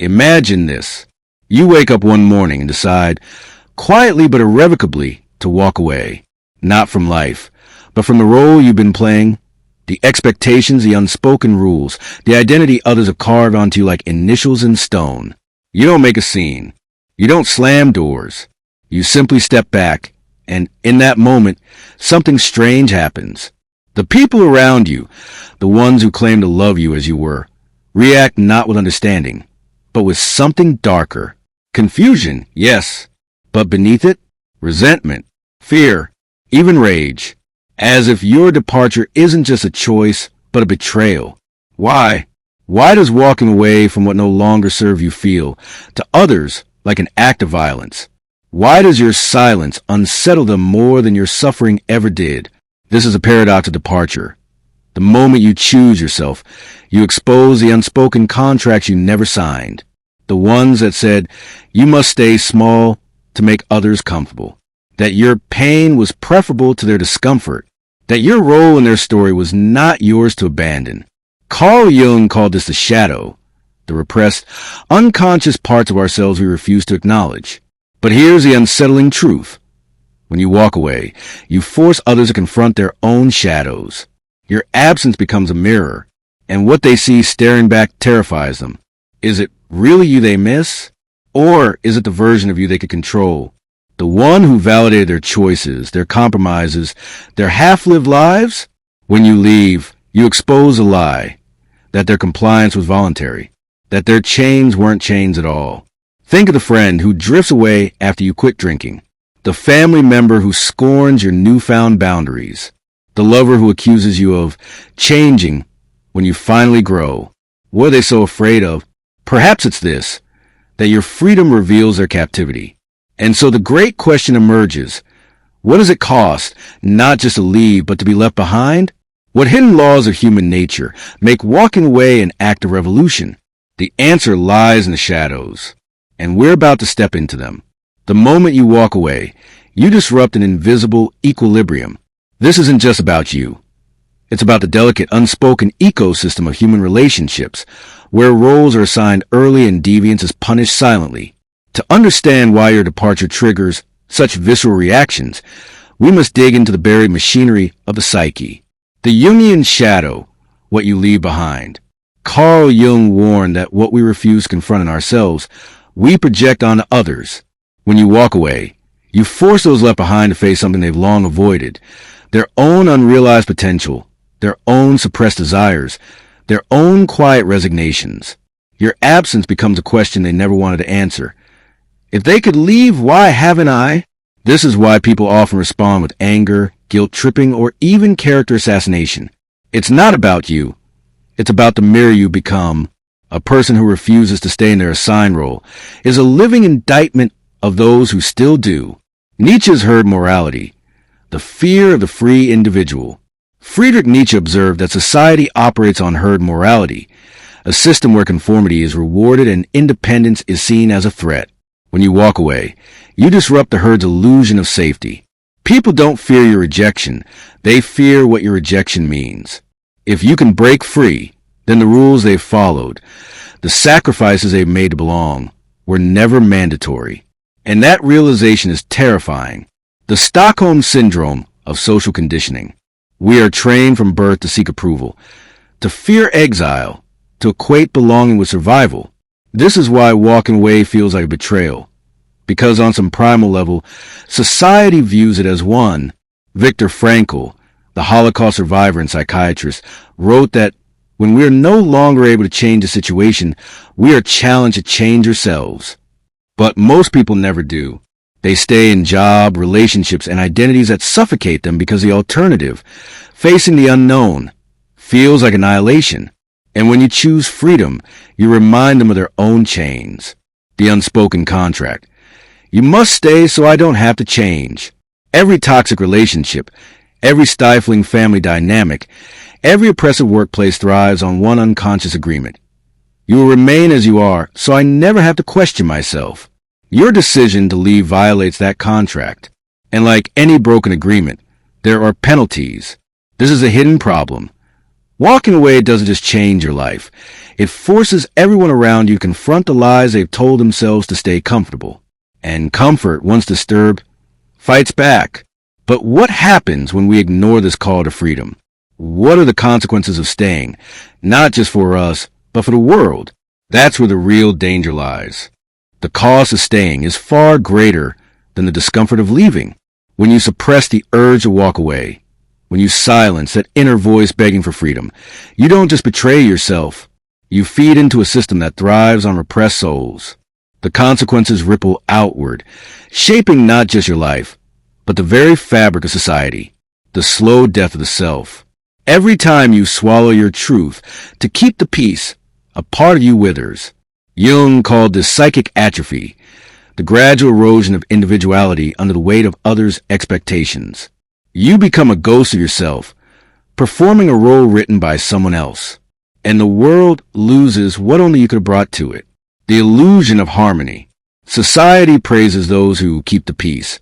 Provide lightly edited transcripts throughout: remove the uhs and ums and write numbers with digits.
Imagine this. You wake up one morning and decide, quietly but irrevocably, to walk away. Not from life, but from the role you've been playing, the expectations, the unspoken rules, the identity others have carved onto you like initials in stone. You don't make a scene. You don't slam doors. You simply step back, and in that moment, something strange happens. The people around you, the ones who claim to love you as you were, react not with understanding, but with something darker. Confusion, yes, but beneath it, resentment, fear, even rage, as if your departure isn't just a choice, but a betrayal. Why? Why does walking away from what no longer serves you feel, to others, like an act of violence? Why does your silence unsettle them more than your suffering ever did? This is a paradox of departure. The moment you choose yourself, you expose the unspoken contracts you never signed. The ones that said you must stay small to make others comfortable. That your pain was preferable to their discomfort. That your role in their story was not yours to abandon. Carl Jung called this the shadow, the repressed, unconscious parts of ourselves we refuse to acknowledge. But here's the unsettling truth. When you walk away, you force others to confront their own shadows. Your absence becomes a mirror, and what they see staring back terrifies them. Is it really you they miss? Or is it the version of you they could control? The one who validated their choices, their compromises, their half-lived lives? When you leave, you expose a lie. That their compliance was voluntary. That their chains weren't chains at all. Think of the friend who drifts away after you quit drinking. The family member who scorns your newfound boundaries. The lover who accuses you of changing when you finally grow. What are they so afraid of? Perhaps it's this, that your freedom reveals their captivity. And so the great question emerges, what does it cost, not just to leave, but to be left behind? What hidden laws of human nature make walking away an act of revolution? The answer lies in the shadows, and we're about to step into them. The moment you walk away, you disrupt an invisible equilibrium. This isn't just about you. It's about the delicate, unspoken ecosystem of human relationships, where roles are assigned early and deviance is punished silently. To understand why your departure triggers such visceral reactions, we must dig into the buried machinery of the psyche. The Jungian shadow, what you leave behind. Carl Jung warned that what we refuse to confront in ourselves, we project onto others. When you walk away, you force those left behind to face something they've long avoided. Their own unrealized potential, their own suppressed desires, their own quiet resignations. Your absence becomes a question they never wanted to answer. If they could leave, why haven't I? This is why people often respond with anger, guilt-tripping, or even character assassination. It's not about you. It's about the mirror you become. A person who refuses to stay in their assigned role is a living indictment of those who still do. Nietzsche's herd morality, the fear of the free individual. Friedrich Nietzsche observed that society operates on herd morality, a system where conformity is rewarded and independence is seen as a threat. When you walk away, you disrupt the herd's illusion of safety. People don't fear your rejection, they fear what your rejection means. If you can break free, then the rules they've followed, the sacrifices they've made to belong, were never mandatory. And that realization is terrifying. The Stockholm Syndrome of social conditioning. We are trained from birth to seek approval, to fear exile, to equate belonging with survival. This is why walking away feels like a betrayal. Because on some primal level, society views it as one. Viktor Frankl, the Holocaust survivor and psychiatrist, wrote that when we are no longer able to change the situation, we are challenged to change ourselves. But most people never do. They stay in job, relationships, and identities that suffocate them because the alternative, facing the unknown, feels like annihilation. And when you choose freedom, you remind them of their own chains. The unspoken contract. You must stay so I don't have to change. Every toxic relationship, every stifling family dynamic, every oppressive workplace thrives on one unconscious agreement. You will remain as you are, so I never have to question myself. Your decision to leave violates that contract. And like any broken agreement, there are penalties. This is a hidden problem. Walking away doesn't just change your life. It forces everyone around you to confront the lies they've told themselves to stay comfortable. And comfort, once disturbed, fights back. But what happens when we ignore this call to freedom? What are the consequences of staying? Not just for us, but for the world. That's where the real danger lies. The cost of staying is far greater than the discomfort of leaving. When you suppress the urge to walk away, when you silence that inner voice begging for freedom, you don't just betray yourself. You feed into a system that thrives on repressed souls. The consequences ripple outward, shaping not just your life, but the very fabric of society, the slow death of the self. Every time you swallow your truth to keep the peace, a part of you withers. Jung called this psychic atrophy, the gradual erosion of individuality under the weight of others' expectations. You become a ghost of yourself, performing a role written by someone else. And the world loses what only you could have brought to it, the illusion of harmony. Society praises those who keep the peace.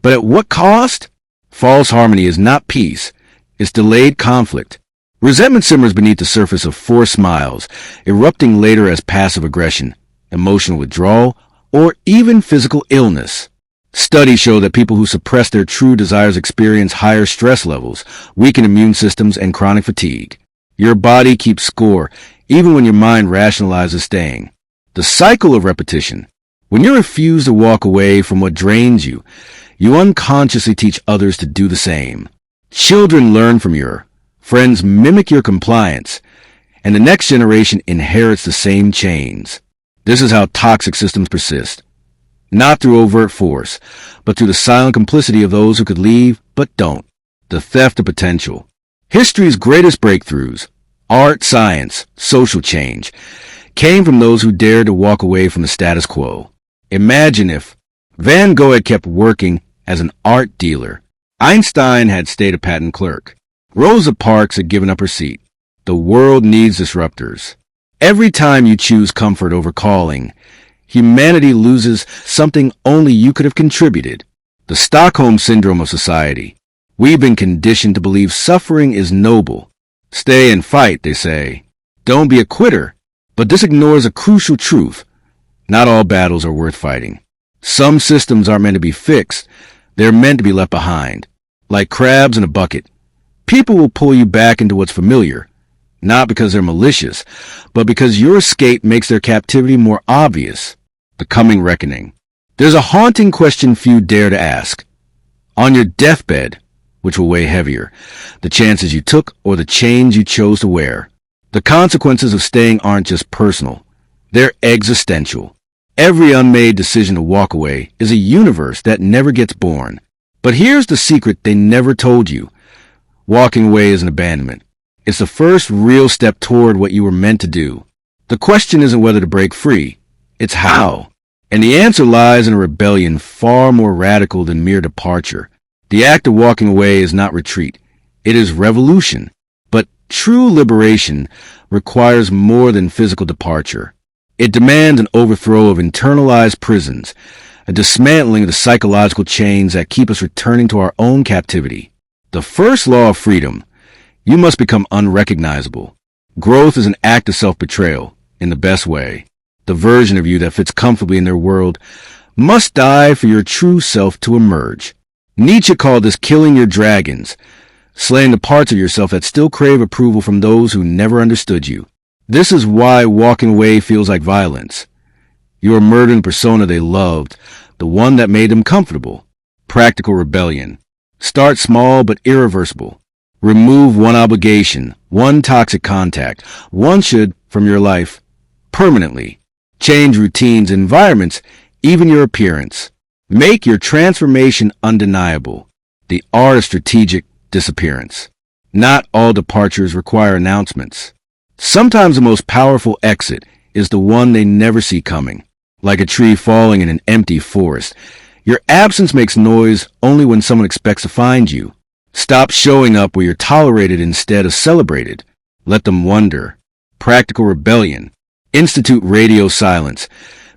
But at what cost? False harmony is not peace. It's delayed conflict. Resentment simmers beneath the surface of forced smiles, erupting later as passive aggression, emotional withdrawal, or even physical illness. Studies show that people who suppress their true desires experience higher stress levels, weakened immune systems, and chronic fatigue. Your body keeps score, even when your mind rationalizes staying. The cycle of repetition. When you refuse to walk away from what drains you, you unconsciously teach others to do the same. Children learn from your, friends mimic your compliance, and the next generation inherits the same chains. This is how toxic systems persist. Not through overt force, but through the silent complicity of those who could leave but don't. The theft of potential. History's greatest breakthroughs, art, science, social change, came from those who dared to walk away from the status quo. Imagine if Van Gogh had kept working as an art dealer. Einstein had stayed a patent clerk. Rosa Parks had given up her seat. The world needs disruptors. Every time you choose comfort over calling, humanity loses something only you could have contributed. The Stockholm Syndrome of society. We've been conditioned to believe suffering is noble. Stay and fight, they say. Don't be a quitter. But this ignores a crucial truth. Not all battles are worth fighting. Some systems aren't meant to be fixed. They're meant to be left behind. Like crabs in a bucket. People will pull you back into what's familiar. Not because they're malicious, but because your escape makes their captivity more obvious. The coming reckoning. There's a haunting question few dare to ask. On your deathbed, which will weigh heavier, the chances you took or the chains you chose to wear. The consequences of staying aren't just personal. They're existential. Every unmade decision to walk away is a universe that never gets born. But here's the secret they never told you. Walking away is an abandonment. It's the first real step toward what you were meant to do. The question isn't whether to break free. It's how. And the answer lies in a rebellion far more radical than mere departure. The act of walking away is not retreat. It is revolution. But true liberation requires more than physical departure. It demands an overthrow of internalized prisons, a dismantling of the psychological chains that keep us returning to our own captivity. The first law of freedom: you must become unrecognizable. Growth is an act of self-betrayal, in the best way. The version of you that fits comfortably in their world must die for your true self to emerge. Nietzsche called this killing your dragons, slaying the parts of yourself that still crave approval from those who never understood you. This is why walking away feels like violence. You are murdering the persona they loved, the one that made them comfortable. Practical rebellion. Start small but irreversible. Remove one obligation, one toxic contact, one should from your life permanently. Change routines, environments, even your appearance. Make your transformation undeniable. The art of strategic disappearance. Not all departures require announcements. Sometimes the most powerful exit is the one they never see coming. Like a tree falling in an empty forest, your absence makes noise only when someone expects to find you. Stop showing up where you're tolerated instead of celebrated. Let them wonder. Practical rebellion. Institute radio silence.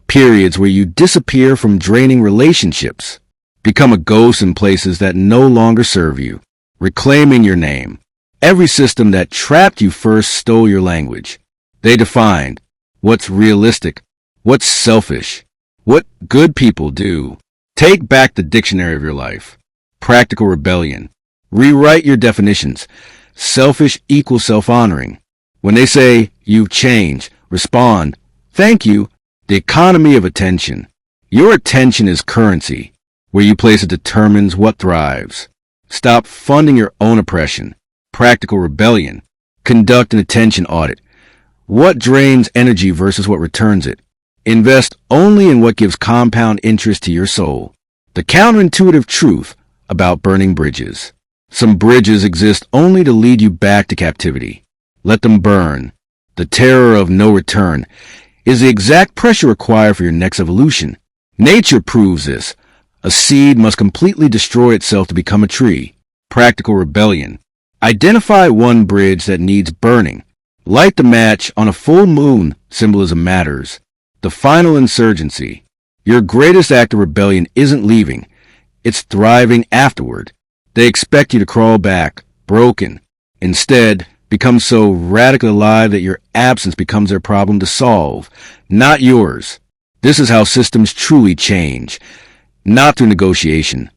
Periods where you disappear from draining relationships. Become a ghost in places that no longer serve you. Reclaiming your name. Every system that trapped you first stole your language. They defined what's realistic, what's selfish, what good people do. Take back the dictionary of your life. Practical rebellion. Rewrite your definitions. Selfish equals self-honoring. When they say, you've changed, respond, thank you. The economy of attention. Your attention is currency. Where you place it determines what thrives. Stop funding your own oppression. Practical rebellion. Conduct an attention audit. What drains energy versus what returns it? Invest only in what gives compound interest to your soul. The counterintuitive truth about burning bridges. Some bridges exist only to lead you back to captivity. Let them burn. The terror of no return is the exact pressure required for your next evolution. Nature proves this. A seed must completely destroy itself to become a tree. Practical rebellion. Identify one bridge that needs burning. Light the match on a full moon. Symbolism matters. The final insurgency. Your greatest act of rebellion isn't leaving. It's thriving afterward. They expect you to crawl back, broken. Instead, become so radically alive that your absence becomes their problem to solve, not yours. This is how systems truly change. Not through negotiation,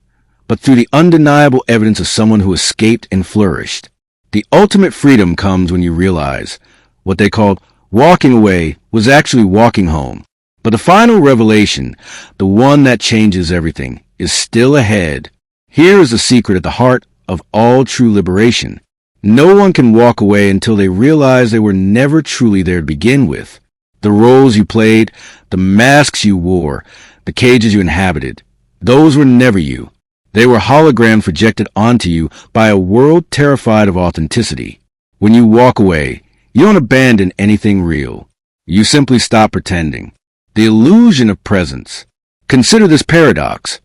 but through the undeniable evidence of someone who escaped and flourished. The ultimate freedom comes when you realize what they called walking away was actually walking home. But the final revelation, the one that changes everything, is still ahead. Here is the secret at the heart of all true liberation. No one can walk away until they realize they were never truly there to begin with. The roles you played, the masks you wore, the cages you inhabited, those were never you. They were holograms projected onto you by a world terrified of authenticity. When you walk away, you don't abandon anything real. You simply stop pretending. The illusion of presence. Consider this paradox.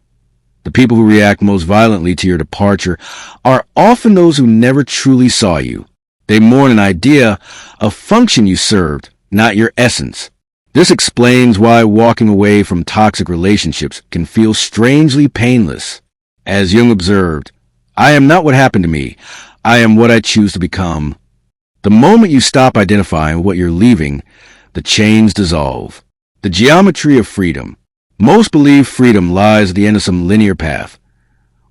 The people who react most violently to your departure are often those who never truly saw you. They mourn an idea, a function you served, not your essence. This explains why walking away from toxic relationships can feel strangely painless. As Jung observed, I am not what happened to me. I am what I choose to become. The moment you stop identifying what you're leaving, the chains dissolve. The geometry of freedom. Most believe freedom lies at the end of some linear path.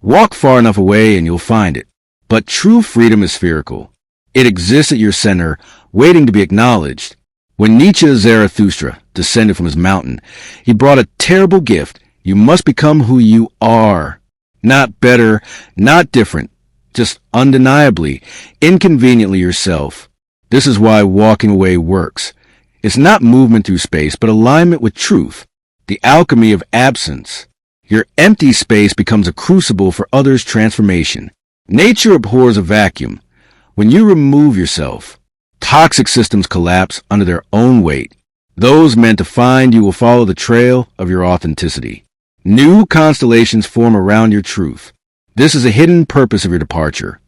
Walk far enough away and you'll find it. But true freedom is spherical. It exists at your center, waiting to be acknowledged. When Nietzsche Zarathustra descended from his mountain, he brought a terrible gift. You must become who you are. Not better, not different, just undeniably, inconveniently yourself. This is why walking away works. It's not movement through space, but alignment with truth. The alchemy of absence. Your empty space becomes a crucible for others' transformation. Nature abhors a vacuum. When you remove yourself, toxic systems collapse under their own weight. Those meant to find you will follow the trail of your authenticity. New constellations form around your truth. This is a hidden purpose of your departure.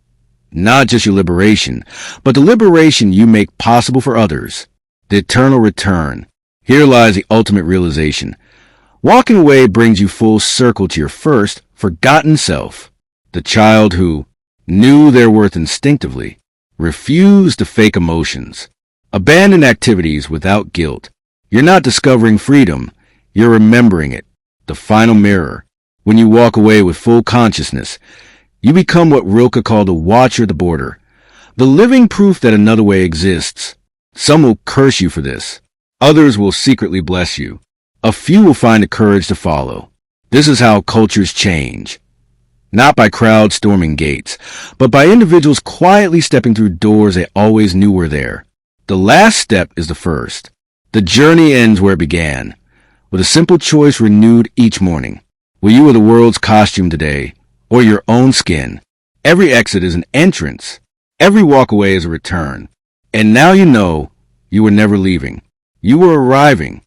Not just your liberation, but the liberation you make possible for others. The eternal return. Here lies the ultimate realization. Walking away brings you full circle to your first, forgotten self. The child who knew their worth instinctively, refused to fake emotions. Abandon activities without guilt. You're not discovering freedom, you're remembering it. The final mirror. When you walk away with full consciousness, you become what Rilke called a watcher at the border. The living proof that another way exists. Some will curse you for this. Others will secretly bless you. A few will find the courage to follow. This is how cultures change. Not by crowds storming gates, but by individuals quietly stepping through doors they always knew were there. The last step is the first. The journey ends where it began, with a simple choice renewed each morning. Will you wear the world's costume today, or your own skin? Every exit is an entrance. Every walk away is a return. And now you know you were never leaving. You were arriving.